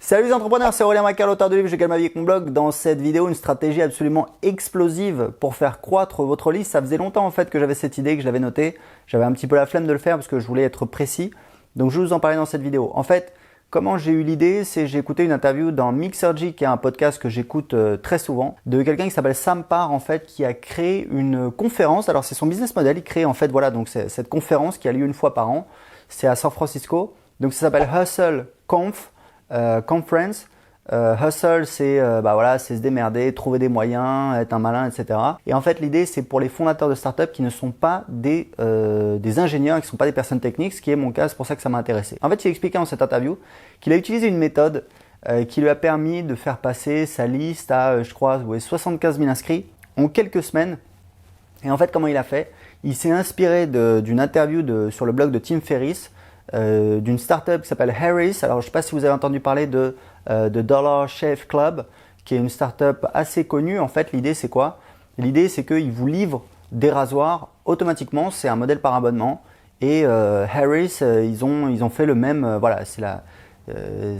Salut les entrepreneurs, c'est Aurélien Macar, l'auteur de livre Je gagne ma vie avec mon blog. Dans cette vidéo, une stratégie absolument explosive pour faire croître votre liste. Ça faisait longtemps en fait que j'avais cette idée, que je l'avais notée. J'avais un petit peu la flemme de le faire parce que je voulais être précis. Donc je vais vous en parler dans cette vidéo. En fait, comment j'ai eu l'idée, c'est j'ai écouté une interview dans Mixergy, qui est un podcast que j'écoute très souvent, de quelqu'un qui s'appelle Sam Parr en fait, qui a créé une conférence. Alors c'est son business model, il crée en fait voilà donc cette conférence qui a lieu une fois par an. C'est à San Francisco. Donc ça s'appelle Hustle Conference. Hustle, c'est c'est se démerder, trouver des moyens, être un malin, etc. Et en fait, l'idée, c'est pour les fondateurs de startups qui ne sont pas des ingénieurs, qui ne sont pas des personnes techniques, ce qui est mon cas, c'est pour ça que ça m'a intéressé. En fait, il expliquait dans cette interview qu'il a utilisé une méthode qui lui a permis de faire passer sa liste à, 75 000 inscrits en quelques semaines. Et en fait, comment il a fait? Il s'est inspiré d'une interview sur le blog de Tim Ferriss, d'une startup qui s'appelle Harris. Alors, je ne sais pas si vous avez entendu parler de Dollar Shave Club, qui est une startup assez connue. En fait, l'idée, c'est quoi? L'idée, c'est qu'ils vous livrent des rasoirs automatiquement. C'est un modèle par abonnement. Et Harris, ils ont fait le même.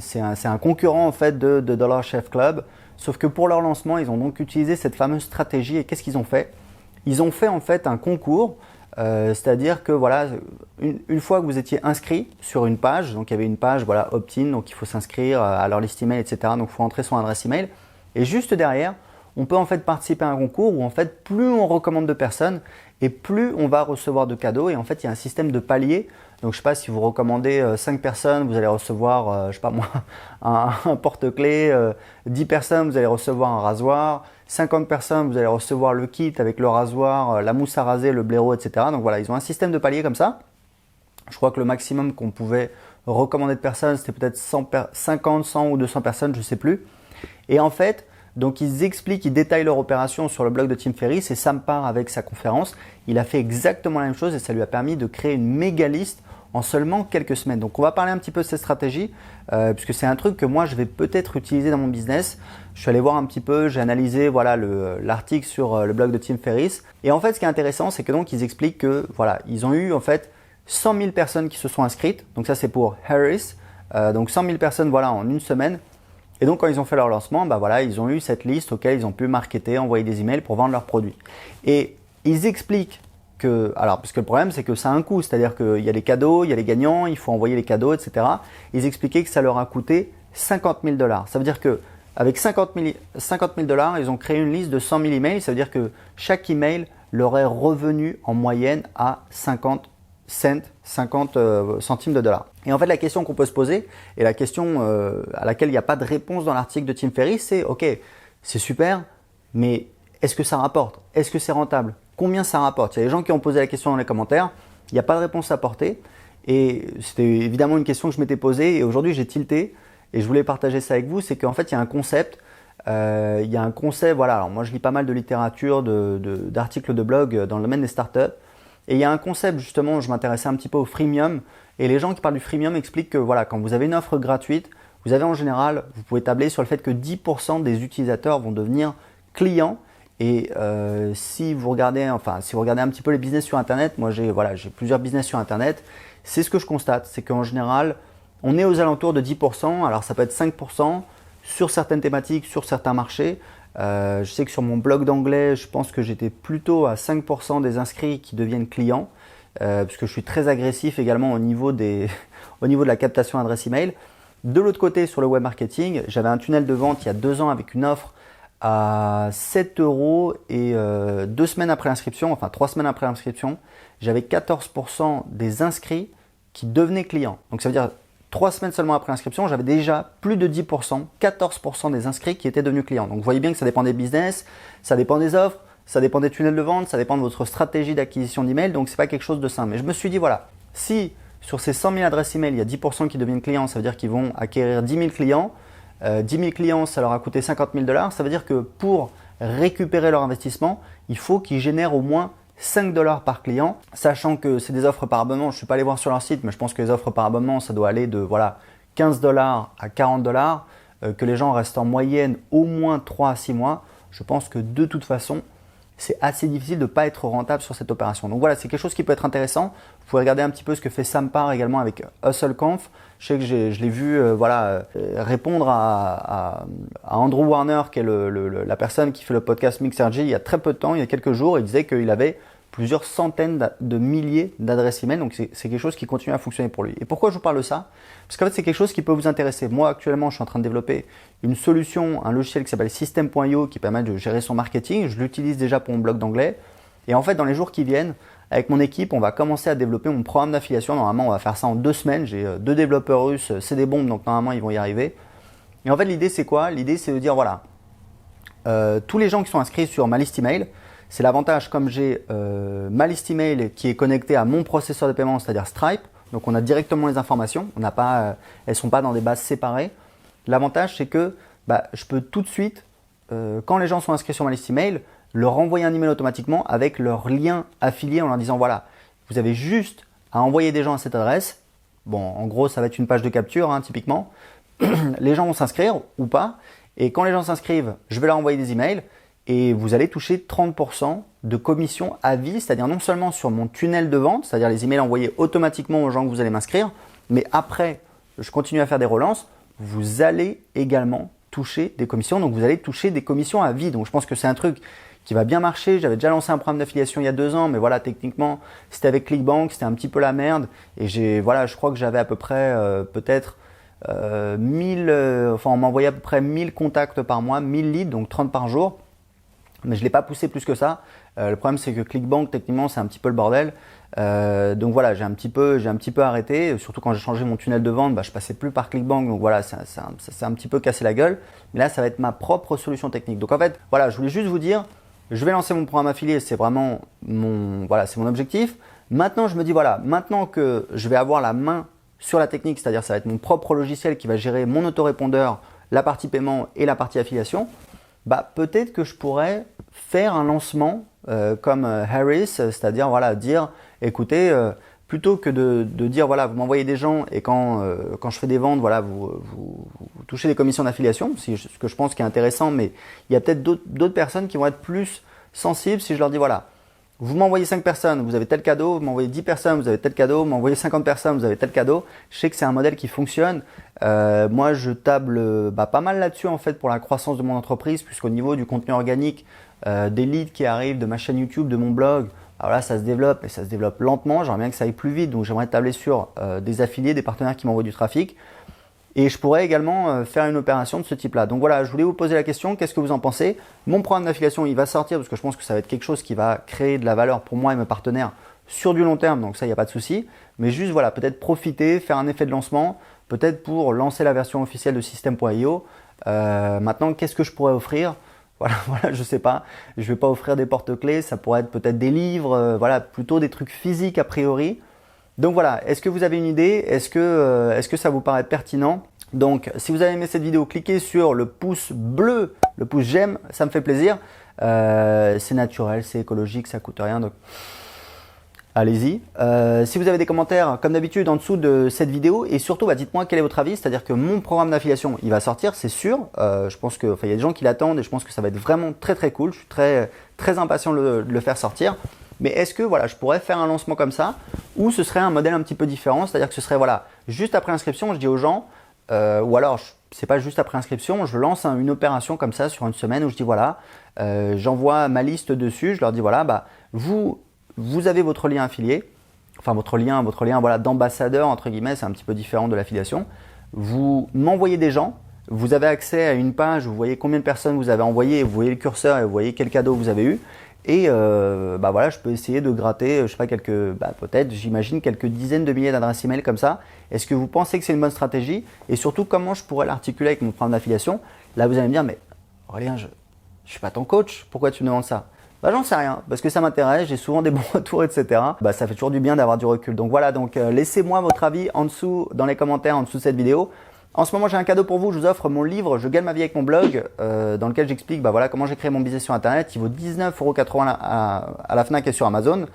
C'est un concurrent en fait de Dollar Shave Club. Sauf que pour leur lancement, ils ont donc utilisé cette fameuse stratégie. Et qu'est-ce qu'ils ont fait? Ils ont fait en fait un concours. C'est-à-dire que voilà, une fois que vous étiez inscrit sur une page, donc il y avait une page voilà, opt-in, donc il faut s'inscrire à leur liste email, etc. Donc il faut entrer son adresse email. Et juste derrière, on peut en fait participer à un concours où en fait plus on recommande de personnes et plus on va recevoir de cadeaux. Et en fait, il y a un système de paliers. Donc je ne sais pas si vous recommandez 5 personnes, vous allez recevoir, un porte-clés. 10 personnes, vous allez recevoir un rasoir. 50 personnes, vous allez recevoir le kit avec le rasoir, la mousse à raser, le blaireau, etc. Donc voilà, ils ont un système de paliers comme ça. Je crois que le maximum qu'on pouvait recommander de personnes, c'était peut-être 50, 100 ou 200 personnes, je ne sais plus. Et en fait, donc ils expliquent, ils détaillent leur opération sur le blog de Tim Ferriss et Sam Parr avec sa conférence. Il a fait exactement la même chose et ça lui a permis de créer une méga liste en seulement quelques semaines. Donc on va parler un petit peu de cette stratégie puisque c'est un truc que moi je vais peut-être utiliser dans mon business. Je suis allé voir un petit peu, j'ai analysé voilà, l'article sur le blog de Tim Ferriss. Et en fait ce qui est intéressant c'est que donc ils expliquent que voilà, ils ont eu en fait 100 000 personnes qui se sont inscrites. Donc ça c'est pour Harris. Donc 100 000 personnes voilà, en une semaine. Et donc quand ils ont fait leur lancement, voilà, ils ont eu cette liste auquel ils ont pu marketer, envoyer des emails pour vendre leurs produits. Et ils expliquent parce que le problème c'est que ça a un coût, c'est-à-dire qu'il y a les cadeaux, il y a les gagnants, il faut envoyer les cadeaux, etc. Ils expliquaient que ça leur a coûté 50 000 $. Ça veut dire qu'avec 50 000 $, ils ont créé une liste de 100 000 emails. Ça veut dire que chaque email leur est revenu en moyenne à 50 centimes de dollars. Et en fait, la question qu'on peut se poser, et la question à laquelle il n'y a pas de réponse dans l'article de Tim Ferriss, c'est ok, c'est super, mais est-ce que ça rapporte? Est-ce que c'est rentable? Combien ça rapporte? Il y a des gens qui ont posé la question dans les commentaires, il n'y a pas de réponse à apporter. Et c'était évidemment une question que je m'étais posée et aujourd'hui j'ai tilté et je voulais partager ça avec vous. C'est qu'en fait il y a un concept, voilà. Alors moi je lis pas mal de littérature, d'articles de blog dans le domaine des startups. Et il y a un concept justement, je m'intéressais un petit peu au freemium et les gens qui parlent du freemium expliquent que voilà, quand vous avez une offre gratuite, vous avez en général, vous pouvez tabler sur le fait que 10% des utilisateurs vont devenir clients. Et si vous regardez un petit peu les business sur Internet, moi j'ai plusieurs business sur Internet, c'est ce que je constate, c'est qu'en général, on est aux alentours de 10%, alors ça peut être 5% sur certaines thématiques, sur certains marchés. Je sais que sur mon blog d'anglais, je pense que j'étais plutôt à 5% des inscrits qui deviennent clients, puisque je suis très agressif également au niveau de la captation adresse email. De l'autre côté, sur le web marketing, j'avais un tunnel de vente il y a 2 ans avec une offre à 7 € et 2 semaines après l'inscription, enfin 3 semaines après l'inscription, j'avais 14% des inscrits qui devenaient clients. Donc ça veut dire 3 semaines seulement après l'inscription, j'avais déjà plus de 10%, 14% des inscrits qui étaient devenus clients. Donc vous voyez bien que ça dépend des business, ça dépend des offres, ça dépend des tunnels de vente, ça dépend de votre stratégie d'acquisition d'email, donc c'est pas quelque chose de simple. Mais je me suis dit voilà, si sur ces 100 000 adresses email, il y a 10% qui deviennent clients, ça veut dire qu'ils vont acquérir 10 000 clients. 10 000 clients, ça leur a coûté 50 000 $. Ça veut dire que pour récupérer leur investissement, il faut qu'ils génèrent au moins 5 $ par client, sachant que c'est des offres par abonnement. Je ne suis pas allé voir sur leur site, mais je pense que les offres par abonnement, ça doit aller de 15 $ à 40 $, que les gens restent en moyenne au moins 3 à 6 mois. Je pense que de toute façon, c'est assez difficile de ne pas être rentable sur cette opération. Donc voilà, c'est quelque chose qui peut être intéressant. Vous pouvez regarder un petit peu ce que fait Sam Parr également avec HustleConf. Je sais que je l'ai vu répondre à Andrew Warner, qui est la personne qui fait le podcast Mixergy, il y a très peu de temps, il y a quelques jours. Il disait qu'il avait plusieurs centaines de milliers d'adresses email, donc c'est quelque chose qui continue à fonctionner pour lui. Et pourquoi je vous parle de ça? Parce qu'en fait, c'est quelque chose qui peut vous intéresser. Moi, actuellement, je suis en train de développer une solution, un logiciel qui s'appelle System.io qui permet de gérer son marketing. Je l'utilise déjà pour mon blog d'anglais. Et en fait, dans les jours qui viennent, avec mon équipe, on va commencer à développer mon programme d'affiliation. Normalement, on va faire ça en 2 semaines. J'ai 2 développeurs russes, c'est des bombes, donc normalement, ils vont y arriver. Et en fait, l'idée, c'est quoi? L'idée, c'est de dire, voilà, tous les gens qui sont inscrits sur ma liste email, c'est l'avantage, comme j'ai ma liste email qui est connectée à mon processeur de paiement, c'est-à-dire Stripe, donc on a directement les informations, on n'a pas, elles ne sont pas dans des bases séparées. L'avantage, c'est que je peux tout de suite, quand les gens sont inscrits sur ma liste email, leur envoyer un email automatiquement avec leur lien affilié en leur disant voilà, vous avez juste à envoyer des gens à cette adresse. Bon, en gros, ça va être une page de capture, hein, typiquement. Les gens vont s'inscrire ou pas. Et quand les gens s'inscrivent, je vais leur envoyer des emails et vous allez toucher 30% de commission à vie, c'est-à-dire non seulement sur mon tunnel de vente, c'est-à-dire les emails envoyés automatiquement aux gens que vous allez m'inscrire, mais après, je continue à faire des relances, vous allez également toucher des commissions. Donc, vous allez toucher des commissions à vie. Donc, je pense que c'est un truc qui va bien marcher. J'avais déjà lancé un programme d'affiliation il y a 2 ans, mais voilà, techniquement, c'était avec ClickBank, c'était un petit peu la merde. Et je crois que j'avais à peu près peut-être 1000, on m'envoyait à peu près 1000 contacts par mois, 1000 leads, donc 30 par jour. Mais je ne l'ai pas poussé plus que ça. Le problème, c'est que ClickBank, techniquement, c'est un petit peu le bordel. Donc voilà, j'ai un petit peu arrêté. Surtout quand j'ai changé mon tunnel de vente, je passais plus par ClickBank. Donc voilà, ça s'est un petit peu cassé la gueule. Mais là, ça va être ma propre solution technique. Donc en fait, voilà, je voulais juste vous dire, je vais lancer mon programme affilié. C'est vraiment c'est mon objectif. Maintenant, je me dis voilà, maintenant que je vais avoir la main sur la technique, c'est-à-dire ça va être mon propre logiciel qui va gérer mon autorépondeur, la partie paiement et la partie affiliation. Peut-être que je pourrais faire un lancement comme Harris, c'est-à-dire voilà, dire écoutez, plutôt que de dire voilà, vous m'envoyez des gens et quand je fais des ventes, voilà, vous touchez des commissions d'affiliation, ce que je pense qui est intéressant, mais il y a peut-être d'autres personnes qui vont être plus sensibles si je leur dis voilà, vous m'envoyez 5 personnes, vous avez tel cadeau, vous m'envoyez 10 personnes, vous avez tel cadeau, vous m'envoyez 50 personnes, vous avez tel cadeau. Je sais que c'est un modèle qui fonctionne. Moi, je table pas mal là-dessus en fait pour la croissance de mon entreprise, puisqu'au niveau du contenu organique, des leads qui arrivent de ma chaîne YouTube, de mon blog, alors là, ça se développe et ça se développe lentement. J'aimerais bien que ça aille plus vite, donc j'aimerais tabler sur des affiliés, des partenaires qui m'envoient du trafic. Et je pourrais également faire une opération de ce type-là. Donc voilà, je voulais vous poser la question, qu'est-ce que vous en pensez? Mon programme d'affiliation, il va sortir parce que je pense que ça va être quelque chose qui va créer de la valeur pour moi et mes partenaires sur du long terme, donc ça, il n'y a pas de souci. Mais juste, voilà, peut-être profiter, faire un effet de lancement, peut-être pour lancer la version officielle de System.io. Maintenant, qu'est-ce que je pourrais offrir? Voilà, je sais pas. Je vais pas offrir des porte-clés, ça pourrait être peut-être des livres, voilà, plutôt des trucs physiques a priori. Donc voilà, est-ce que vous avez une idée? Est-ce que ça vous paraît pertinent? Donc si vous avez aimé cette vidéo, cliquez sur le pouce bleu, le pouce j'aime, ça me fait plaisir. C'est naturel, c'est écologique, ça coûte rien, donc allez-y. Si vous avez des commentaires, comme d'habitude, en dessous de cette vidéo, et surtout, dites-moi quel est votre avis, c'est-à-dire que mon programme d'affiliation, il va sortir, c'est sûr. Je pense que, il y a des gens qui l'attendent et je pense que ça va être vraiment très très cool. Je suis très très impatient de le faire sortir. Mais est-ce que voilà, je pourrais faire un lancement comme ça, ou ce serait un modèle un petit peu différent, c'est-à-dire que ce serait voilà, juste après inscription, je dis aux gens, ou alors c'est pas juste après inscription, je lance une opération comme ça sur une semaine où je dis voilà, j'envoie ma liste dessus, je leur dis voilà, vous avez votre lien affilié, enfin votre lien voilà, d'ambassadeur entre guillemets, c'est un petit peu différent de l'affiliation. Vous m'envoyez des gens, vous avez accès à une page, vous voyez combien de personnes vous avez envoyé, vous voyez le curseur et vous voyez quel cadeau vous avez eu. Et voilà, je peux essayer de gratter, je sais pas, peut-être, j'imagine, quelques dizaines de milliers d'adresses email comme ça. Est-ce que vous pensez que c'est une bonne stratégie? Et surtout, comment je pourrais l'articuler avec mon programme d'affiliation? Là, vous allez me dire, mais Aurélien, je suis pas ton coach, pourquoi tu me demandes ça? J'en sais rien, parce que ça m'intéresse, j'ai souvent des bons retours, etc. Ça fait toujours du bien d'avoir du recul. Donc voilà, laissez-moi votre avis en dessous, dans les commentaires, en dessous de cette vidéo. En ce moment, j'ai un cadeau pour vous. Je vous offre mon livre « Je gagne ma vie avec mon blog » dans lequel j'explique comment j'ai créé mon business sur Internet. Il vaut 19,80 € à la Fnac et sur Amazon.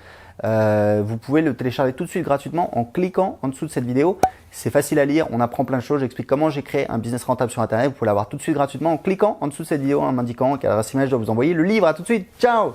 Vous pouvez le télécharger tout de suite gratuitement en cliquant en dessous de cette vidéo. C'est facile à lire, on apprend plein de choses. J'explique comment j'ai créé un business rentable sur Internet. Vous pouvez l'avoir tout de suite gratuitement en cliquant en dessous de cette vidéo en m'indiquant quelle adresse email je dois vous envoyer le livre. À tout de suite, ciao!